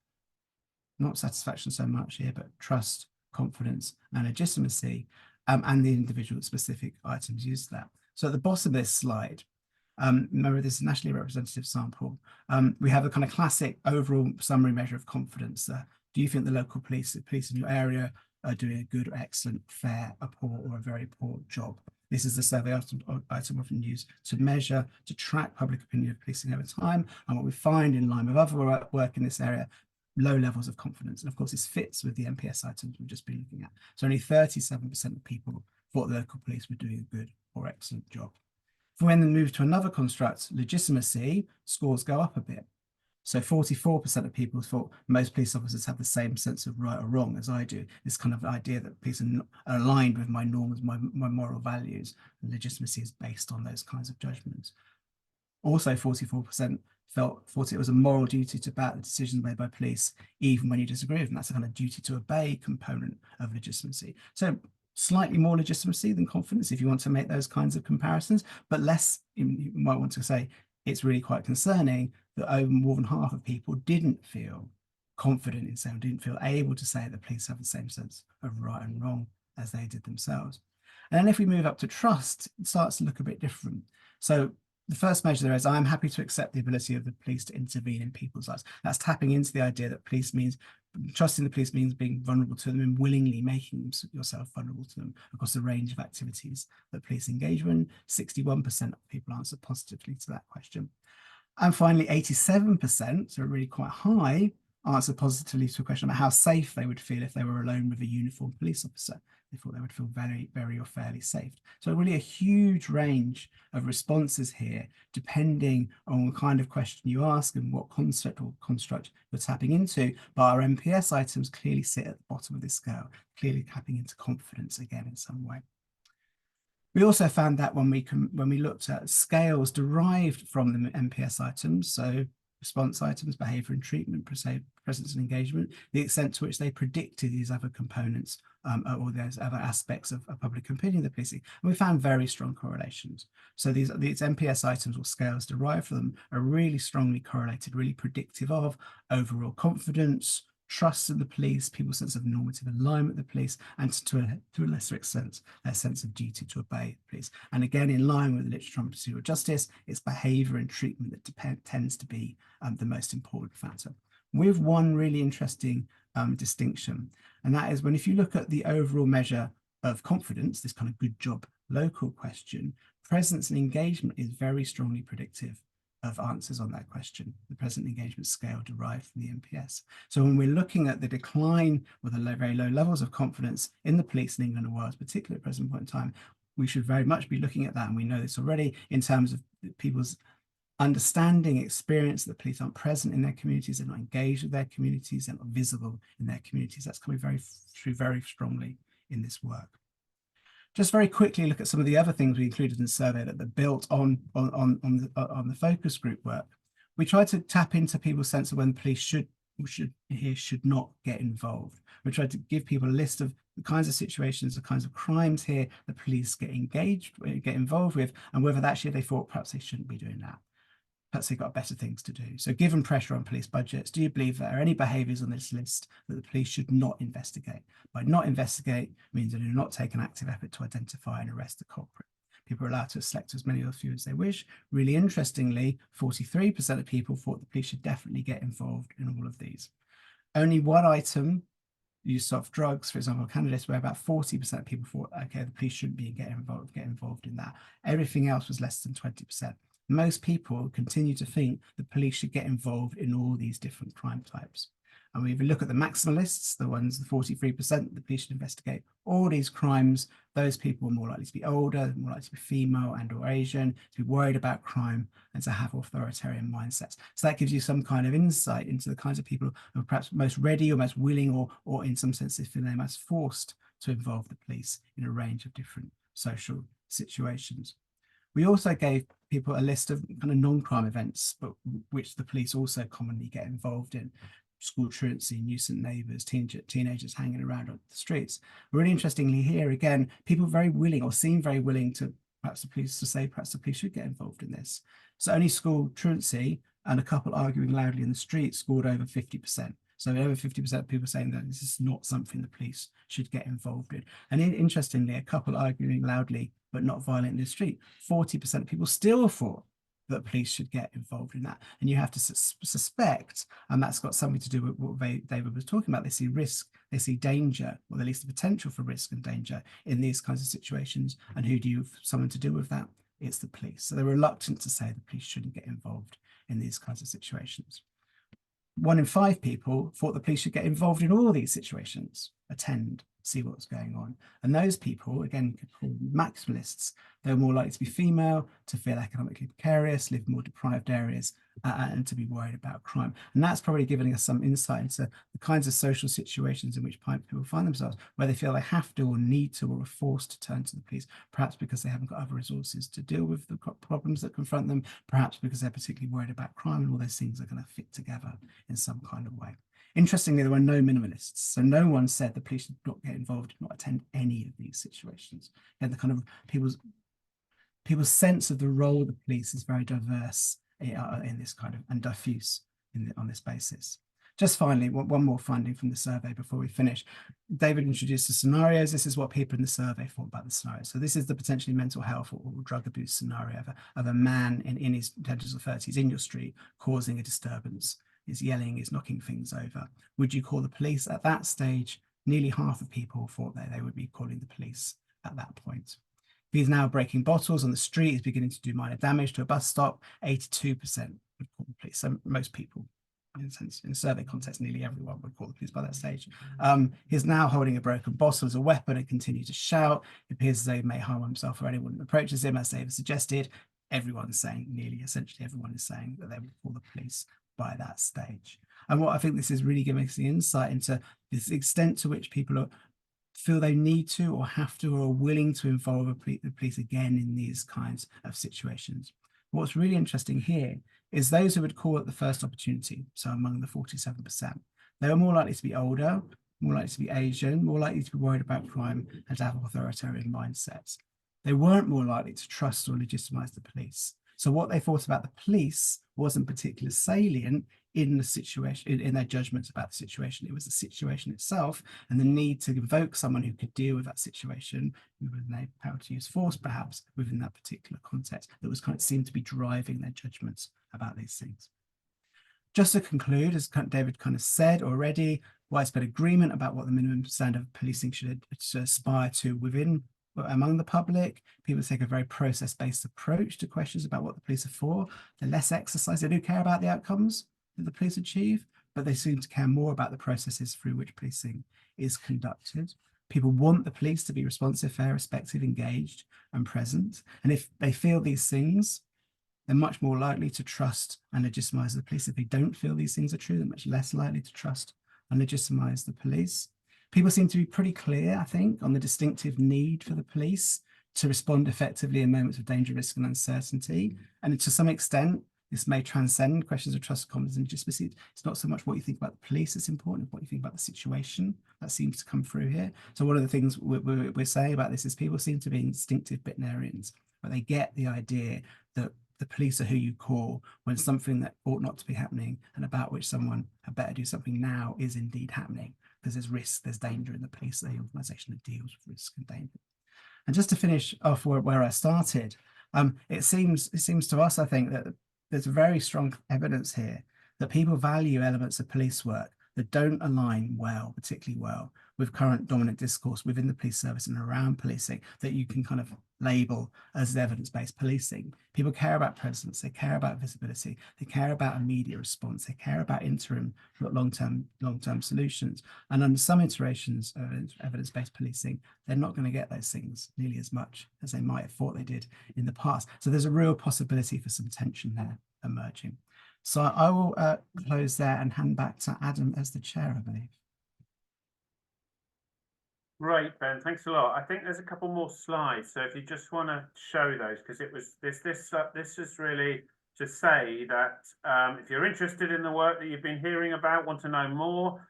not satisfaction so much here, but trust, confidence, and legitimacy, and the individual specific items used to that. So at the bottom of this slide, remember this is a nationally representative sample, we have a kind of classic overall summary measure of confidence. Do you think the local police in your area are doing a good, excellent, fair, a poor, or a very poor job? This is the survey item often used to measure, to track public opinion of policing over time. And what we find in line with other work in this area, low levels of confidence. And of course, this fits with the MPS items we've just been looking at. So only 37% of people thought the local police were doing a good or excellent job. For when they move to another construct, legitimacy, scores go up a bit. So 44% of people thought most police officers have the same sense of right or wrong as I do. This kind of idea that police are aligned with my norms, my moral values, and legitimacy is based on those kinds of judgments. Also, 44% thought it was a moral duty to back the decisions made by police, even when you disagree with them. That's a kind of duty to obey component of legitimacy. So slightly more legitimacy than confidence, if you want to make those kinds of comparisons, but less, you might want to say, it's really quite concerning that over more than half of people didn't feel confident in saying, didn't feel able to say that police have the same sense of right and wrong as they did themselves. And then if we move up to trust, it starts to look a bit different. So the first measure there is, I'm happy to accept the ability of the police to intervene in people's lives. That's tapping into the idea that police means trusting the police means being vulnerable to them and willingly making yourself vulnerable to them across a range of activities that police engage in. 61% of people answered positively to that question. And finally, 87%, so really quite high, answered positively to a question about how safe they would feel if they were alone with a uniformed police officer. They thought they would feel very, very or fairly safe. So really a huge range of responses here, depending on the kind of question you ask and what concept or construct you're tapping into. But our MPS items clearly sit at the bottom of this scale, clearly tapping into confidence again in some way. We also found that when we looked at scales derived from the MPS items, so response items, behaviour and treatment, presence and engagement, the extent to which they predicted these other components or those other aspects of public opinion the policing, and we found very strong correlations. So these MPS items or scales derived from them are really strongly correlated, really predictive of overall confidence, trust in the police, people's sense of normative alignment with the police, and to a lesser extent, their sense of duty to obey the police. And again, in line with the literature on procedural justice, it's behaviour and treatment that tends to be the most important factor. With one really interesting distinction, and that is when if you look at the overall measure of confidence, this kind of good job local question, presence and engagement is very strongly predictive of answers on that question, the present engagement scale derived from the MPS. So when we're looking at the decline or the very low levels of confidence in the police in England and Wales, particularly at the present point in time, we should very much be looking at that. And we know this already in terms of people's understanding, experience that police aren't present in their communities, they're not engaged with their communities, they're not visible in their communities. That's coming through very strongly in this work. Just very quickly look at some of the other things we included in the survey that are built on the focus group work. We tried to tap into people's sense of when the police should not get involved. We tried to give people a list of the kinds of situations, the kinds of crimes here the police get involved with, and whether actually they thought perhaps they shouldn't be doing that. Perhaps they've got better things to do. So given pressure on police budgets, do you believe there are any behaviours on this list that the police should not investigate? By not investigate means that they do not take an active effort to identify and arrest the culprit. People are allowed to select as many or few as they wish. Really interestingly, 43% of people thought the police should definitely get involved in all of these. Only one item, use soft drugs, for example, candidates, where about 40% of people thought, okay, the police shouldn't get involved in that. Everything else was less than 20%. Most people continue to think the police should get involved in all these different crime types. And we look at the maximalists, the ones, the 43%, the police should investigate all these crimes. Those people are more likely to be older, more likely to be female and or Asian, to be worried about crime and to have authoritarian mindsets. So that gives you some kind of insight into the kinds of people who are perhaps most ready or most willing or in some sense, if they're most forced to involve the police in a range of different social situations. We also gave people a list of kind of non-crime events, but which the police also commonly get involved in. School truancy, nuisance neighbours, teenagers hanging around on the streets. Really interestingly here, again, people very willing or seem very willing to perhaps the police should get involved in this. So only school truancy and a couple arguing loudly in the street scored over 50%. So over 50% of people saying that this is not something the police should get involved in. And interestingly, a couple arguing loudly but not violent in the street, 40% of people still thought that police should get involved in that. And you have to suspect, and that's got something to do with what David was talking about, they see risk, they see danger, or at least the potential for risk and danger in these kinds of situations. And who do you have something to do with that? It's the police. So they're reluctant to say the police shouldn't get involved in these kinds of situations. 1 in 5 people thought the police should get involved in all these situations, attend, see what's going on. And those people, again, called maximalists, they're more likely to be female, to feel economically precarious, live in more deprived areas, and to be worried about crime. And that's probably giving us some insight into the kinds of social situations in which people find themselves, where they feel they have to or need to or are forced to turn to the police, perhaps because they haven't got other resources to deal with the problems that confront them, perhaps because they're particularly worried about crime, and all those things are going to fit together in some kind of way. Interestingly, there were no minimalists. So no one said the police should not get involved, not attend any of these situations. And the kind of people's sense of the role of the police is very diverse in this kind of, and diffuse on this basis. Just finally, one more finding from the survey before we finish. David introduced the scenarios. This is what people in the survey thought about the scenarios. So this is the potentially mental health or drug abuse scenario of a man in his 20s or 30s in your street causing a disturbance. is yelling, is knocking things over. Would you call the police? At that stage, nearly half of people thought that they would be calling the police at that point. If he's now breaking bottles on the street, he's beginning to do minor damage to a bus stop, 82% would call the police. So most people, in a sense, in a survey context, nearly everyone would call the police by that stage. He's now holding a broken bottle as a weapon and continues to shout. It appears as though he may harm himself or anyone who approaches him, as David suggested. Everyone's saying, nearly essentially everyone is saying that they would call the police by that stage. And what I think this is really giving us the insight into the extent to which people feel they need to or have to or are willing to involve the police again in these kinds of situations. What's really interesting here is those who would call at the first opportunity, so among the 47%, they were more likely to be older, more likely to be Asian, more likely to be worried about crime and to have authoritarian mindsets. They weren't more likely to trust or legitimize the police. So what they thought about the police wasn't particularly salient in the situation, in their judgments about the situation. It was the situation itself and the need to invoke someone who could deal with that situation, who would have power to use force, perhaps, within that particular context, that was kind of seemed to be driving their judgments about these things. Just to conclude, as David kind of said already, widespread agreement about what the minimum standard of policing should aspire to among the public. People take a very process-based approach to questions about what the police are for. They're less exercised. They do care about the outcomes that the police achieve, but they seem to care more about the processes through which policing is conducted. People want the police to be responsive, fair, respectful, engaged, and present. And if they feel these things, they're much more likely to trust and legitimize the police. If they don't feel these things are true, they're much less likely to trust and legitimize the police. People seem to be pretty clear, I think, on the distinctive need for the police to respond effectively in moments of danger, risk, and uncertainty. And to some extent, this may transcend questions of trust, confidence, and legitimacy. It's not so much what you think about the police that's important, what you think about the situation that seems to come through here. So one of the things we're saying about this is people seem to be instinctive Bitnerians, but they get the idea that the police are who you call when something that ought not to be happening and about which someone had better do something now is indeed happening. Because there's risk, there's danger in the police, the organisation that deals with risk and danger. And just to finish off where I started, it seems to us, I think, that there's very strong evidence here that people value elements of police work that don't align particularly well, with current dominant discourse within the police service and around policing that you can kind of label as evidence-based policing. People care about presence, they care about visibility, they care about immediate response, they care about interim, long-term solutions. And under some iterations of evidence-based policing, they're not going to get those things nearly as much as they might have thought they did in the past. So there's a real possibility for some tension there emerging. So I will close there and hand back to Adam as the chair, I believe. Right, Ben, thanks a lot. I think there's a couple more slides. So if you just want to show those, because it was this is really to say that if you're interested in the work that you've been hearing about, want to know more,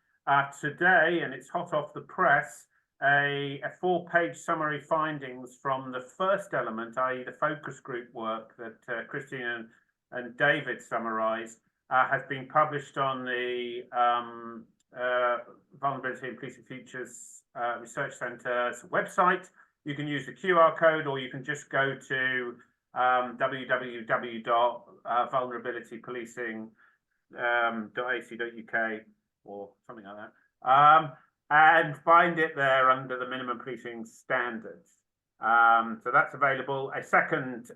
today, and it's hot off the press, a 4-page summary findings from the first element, i.e. the focus group work that Christine and David summarised, has been published on the Vulnerability and Policing Futures Research Centre's website. You can use the QR code, or you can just go to www.vulnerabilitypolicing.ac.uk or something like that, and find it there under the minimum policing standards. So that's available. A second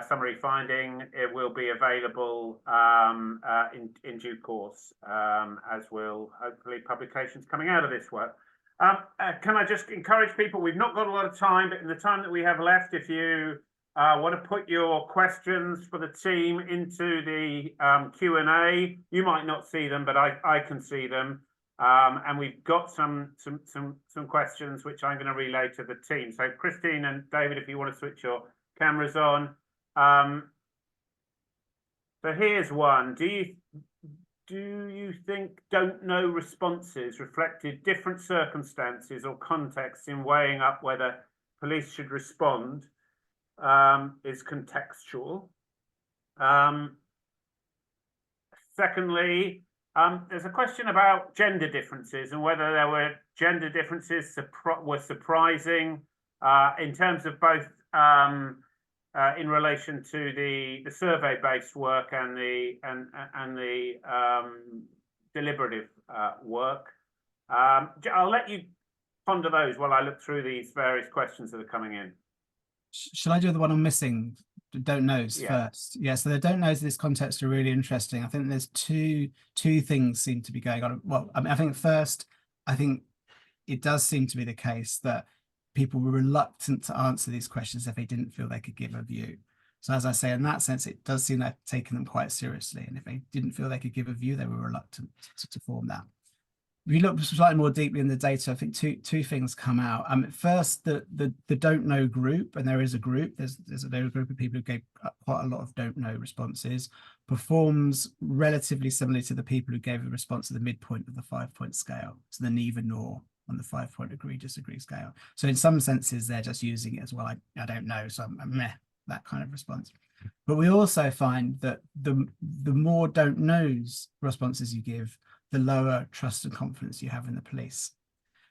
summary finding, it will be available in due course, as will hopefully publications coming out of this work. Can I just encourage people, we've not got a lot of time, but in the time that we have left, if you want to put your questions for the team into the Q&A, you might not see them, but I can see them. And we've got some questions which I'm going to relay to the team. So Christine and David, if you want to switch your cameras on. So here's one. Do you think don't know responses reflected different circumstances or contexts in weighing up whether police should respond is contextual? Secondly, there's a question about gender differences and whether there were gender differences were surprising in terms of both in relation to the survey-based work and the deliberative work. I'll let you ponder those while I look through these various questions that are coming in. Shall I do the one on missing? Don't knows Yeah. first. Yeah, so the don't knows in this context are really interesting. I think there's two things seem to be going on. Well, I mean, I think first, I think it does seem to be the case that people were reluctant to answer these questions if they didn't feel they could give a view. So as I say, in that sense, it does seem like taking them quite seriously. And if they didn't feel they could give a view, they were reluctant to form that. If you look slightly more deeply in the data, I think two things come out. First, the don't know group, and there is a group. There's a group of people who gave quite a lot of don't know responses, performs relatively similarly to the people who gave a response at the midpoint of the 5-point scale, so the neither nor on the 5-point agree disagree scale. So in some senses, they're just using it as well. I don't know, so I'm meh, that kind of response. But we also find that the more don't knows responses you give, the lower trust and confidence you have in the police.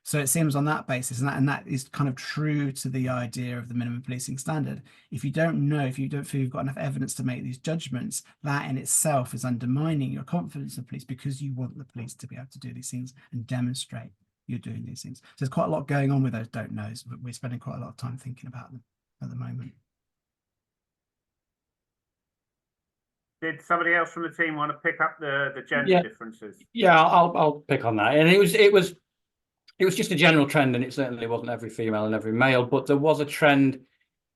So it seems on that basis, and that is kind of true to the idea of the minimum policing standard. If you don't know, if you don't feel you've got enough evidence to make these judgments, that in itself is undermining your confidence in the police, because you want the police to be able to do these things and demonstrate you're doing these things. So there's quite a lot going on with those don't knows, but we're spending quite a lot of time thinking about them at the moment. Did somebody else from the team want to pick up the gender differences? Yeah, I'll pick on that. And it was just a general trend, and it certainly wasn't every female and every male, but there was a trend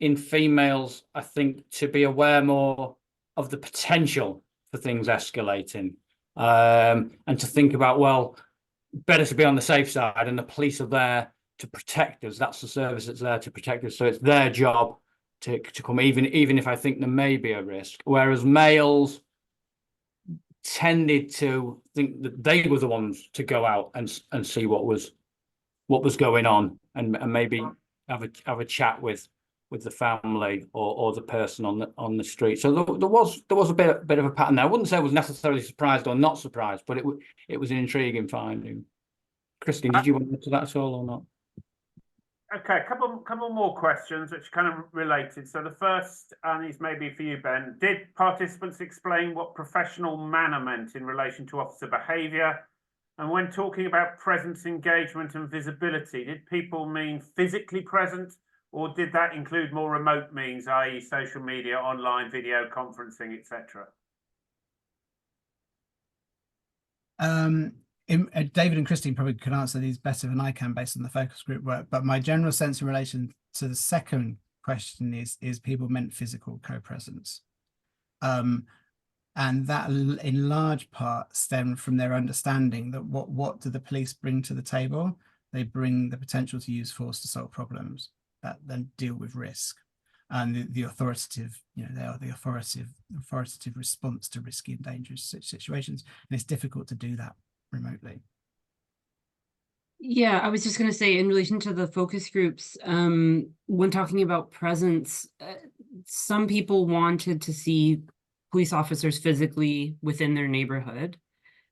in females, I think, to be aware more of the potential for things escalating, and to think about, well, better to be on the safe side, and the police are there to protect us. That's the service that's there to protect us. So it's their job to come, even if I think there may be a risk. Whereas males tended to think that they were the ones to go out and see what was going on, and maybe have a chat with the family or the person on the street. So there was a bit of a pattern there. I wouldn't say I was necessarily surprised or not surprised, but it was an intriguing finding. Christine, did you want to add to that at all or not? Okay, a couple more questions which are kind of related. So the first, and these may be for you, Ben. Did participants explain what professional manner meant in relation to officer behaviour? And when talking about presence, engagement and visibility, did people mean physically present, or did that include more remote means, i.e. social media, online video conferencing, etc.? David and Christine probably could answer these better than I can based on the focus group work, but my general sense in relation to the second question is people meant physical co-presence. And that in large part stemmed from their understanding that what do the police bring to the table? They bring the potential to use force to solve problems that then deal with risk. And the authoritative, they are the authoritative response to risky and dangerous situations. And it's difficult to do that remotely. Yeah, I was just going to say, in relation to the focus groups, when talking about presence, some people wanted to see police officers physically within their neighborhood,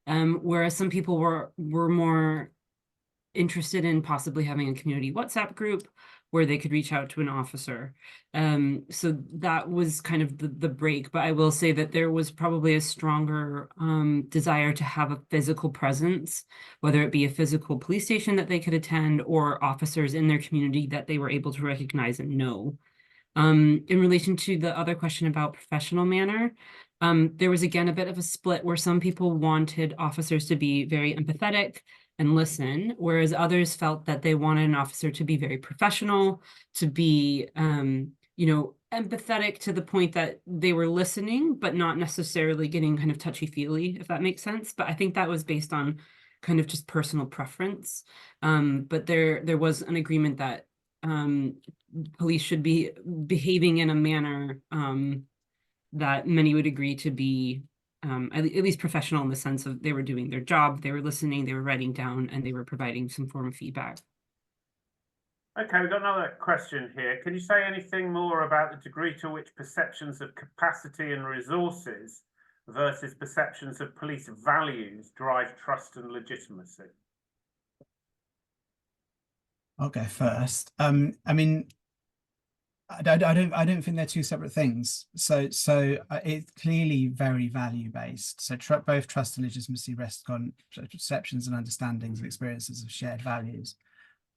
whereas some people were more interested in possibly having a community WhatsApp group where they could reach out to an officer. So that was kind of the break, but I will say that there was probably a stronger desire to have a physical presence, whether it be a physical police station that they could attend or officers in their community that they were able to recognize and know. In relation to the other question about professional manner, there was again a bit of a split where some people wanted officers to be very empathetic and listen, whereas others felt that they wanted an officer to be very professional, to be, empathetic to the point that they were listening, but not necessarily getting kind of touchy-feely, if that makes sense. But I think that was based on kind of just personal preference. But there was an agreement that police should be behaving in a manner that many would agree to be at least professional, in the sense of they were doing their job, they were listening, they were writing down, and they were providing some form of feedback. Okay, we've got another question here. Can you say anything more about the degree to which perceptions of capacity and resources versus perceptions of police values drive trust and legitimacy? I'll go first. I mean, I don't think they're two separate things. So it's clearly very value based. So both trust and legitimacy rest on perceptions and understandings and experiences of shared values.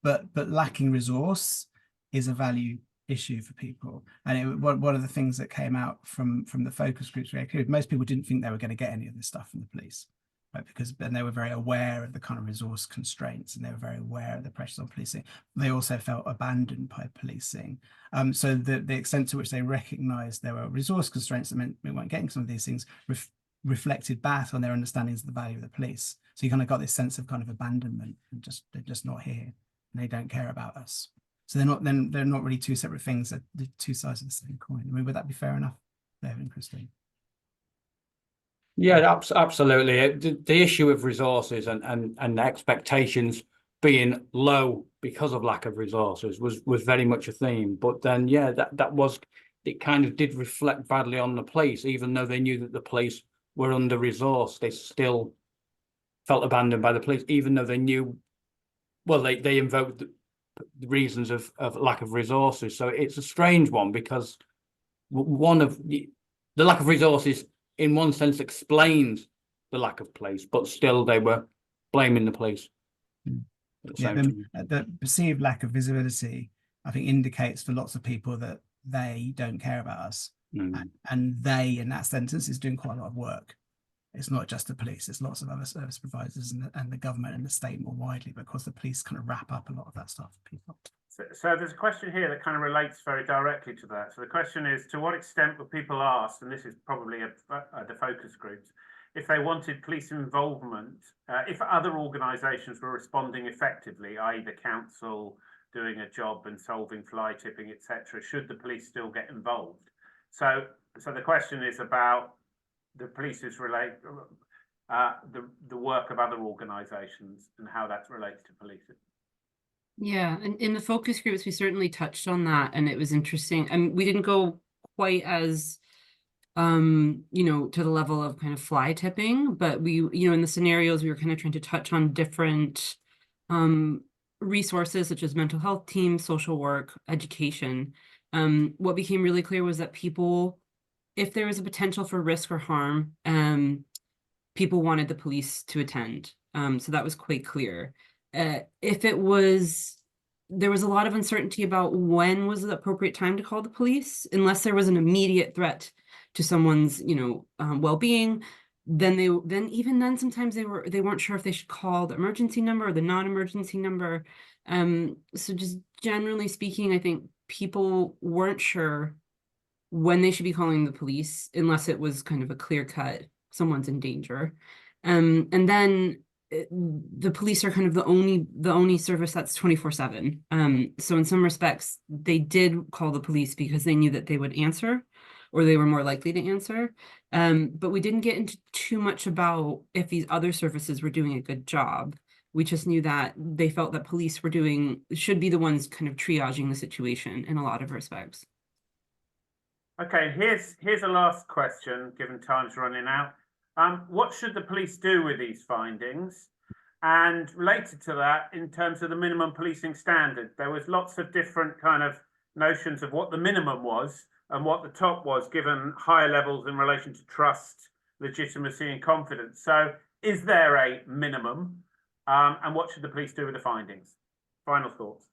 But lacking resource is a value issue for people. And one of the things that came out from the focus groups very clearly, most people didn't think they were going to get any of this stuff from the police. Right, because then they were very aware of the kind of resource constraints and they were very aware of the pressures on policing. They also felt abandoned by policing. So the extent to which they recognized there were resource constraints that meant we weren't getting some of these things reflected back on their understandings of the value of the police. So you kind of got this sense of kind of abandonment and they're just not here and they don't care about us. So they're not really two separate things, they're the two sides of the same coin. I mean, would that be fair enough, David and Christine? Yeah, absolutely. The issue of resources and expectations being low because of lack of resources was very much a theme. But then, yeah, it kind of did reflect badly on the police, even though they knew that the police were under-resourced. They still felt abandoned by the police, even though they knew, well, they invoked the reasons of lack of resources. So it's a strange one because one of the lack of resources in one sense explains the lack of police, but still they were blaming the police. Yeah, the perceived lack of visibility, I think, indicates for lots of people that they don't care about us. And they, in that sentence, is doing quite a lot of work. It's not just the police, it's lots of other service providers and the government and the state more widely, because the police kind of wrap up a lot of that stuff for people. So there's a question here that kind of relates very directly to that. So the question is, to what extent were people asked, and this is probably the focus groups, if they wanted police involvement, if other organisations were responding effectively, i.e. the council doing a job and solving fly tipping, etc., should the police still get involved? So the question is about the police's the work of other organisations and how that relates to policing. Yeah, and in the focus groups, we certainly touched on that, and it was interesting. And we didn't go quite as, to the level of kind of fly tipping, but we, in the scenarios, we were kind of trying to touch on different resources such as mental health teams, social work, education. What became really clear was that people, if there was a potential for risk or harm, people wanted the police to attend. So that was quite clear. If it was, there was a lot of uncertainty about when was the appropriate time to call the police, unless there was an immediate threat to someone's, well-being. Then sometimes they weren't sure if they should call the emergency number or the non-emergency number. So just generally speaking, I think people weren't sure when they should be calling the police, unless it was kind of a clear cut, someone's in danger. And then the police are kind of the only service that's 24/7. So in some respects, they did call the police because they knew that they would answer, or they were more likely to answer. But we didn't get into too much about if these other services were doing a good job. We just knew that they felt that police should be the ones kind of triaging the situation in a lot of respects. Okay, here's a last question, given time's running out. What should the police do with these findings? And related to that, in terms of the minimum policing standard, there was lots of different kind of notions of what the minimum was and what the top was, given higher levels in relation to trust, legitimacy and confidence. So is there a minimum? And what should the police do with the findings? Final thoughts.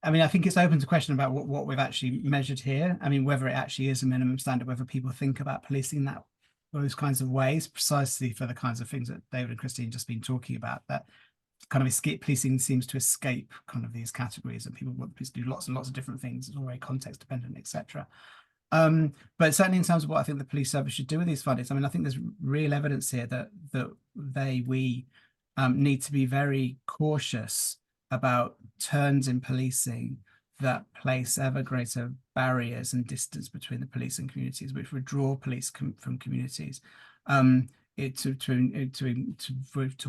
I mean, I think it's open to question about what we've actually measured here. I mean, whether it actually is a minimum standard, whether people think about policing those kinds of ways, precisely for the kinds of things that David and Christine just been talking about, that kind of policing seems to escape kind of these categories, and people want police to do lots and lots of different things. It's all very context dependent, etc. But certainly in terms of what I think the police service should do with these findings, I mean, I think there's real evidence here that we need to be very cautious about turns in policing that place ever greater barriers and distance between the police and communities, which withdraw police from communities to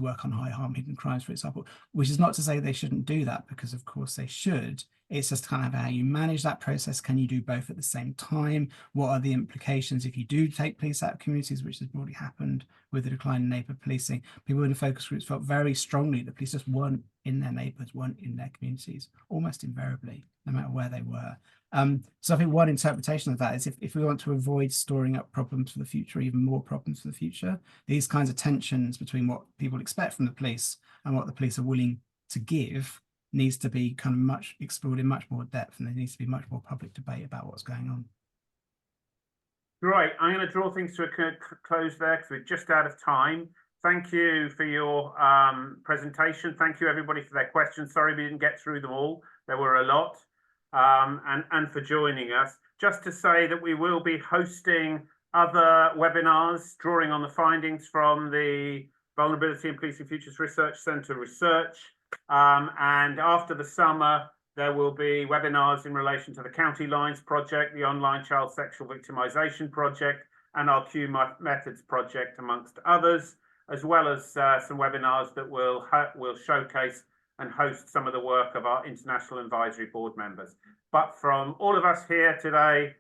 work on high harm hidden crimes, for example, which is not to say they shouldn't do that, because of course they should. It's just kind of how you manage that process. Can you do both at the same time? What are the implications if you do take police out of communities, which has already happened with the decline in neighbour policing? People in the focus groups felt very strongly that police just weren't in their neighbourhoods, weren't in their communities, almost invariably, no matter where they were. So I think one interpretation of that is if we want to avoid storing up problems for the future, even more problems for the future, these kinds of tensions between what people expect from the police and what the police are willing to give needs to be kind of much explored in much more depth, and there needs to be much more public debate about what's going on. Right, I'm going to draw things to a close there because we're just out of time. Thank you for your presentation. Thank you everybody for their questions. Sorry we didn't get through them all. There were a lot. And for joining us. Just to say that we will be hosting other webinars drawing on the findings from the Vulnerability and Policing Futures Research Centre research. And after the summer, there will be webinars in relation to the County Lines project, the online child sexual victimisation project, and our Q Methods project, amongst others, as well as some webinars that will showcase and host some of the work of our International Advisory Board members. But from all of us here today,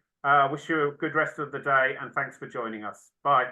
wish you a good rest of the day and thanks for joining us. Bye.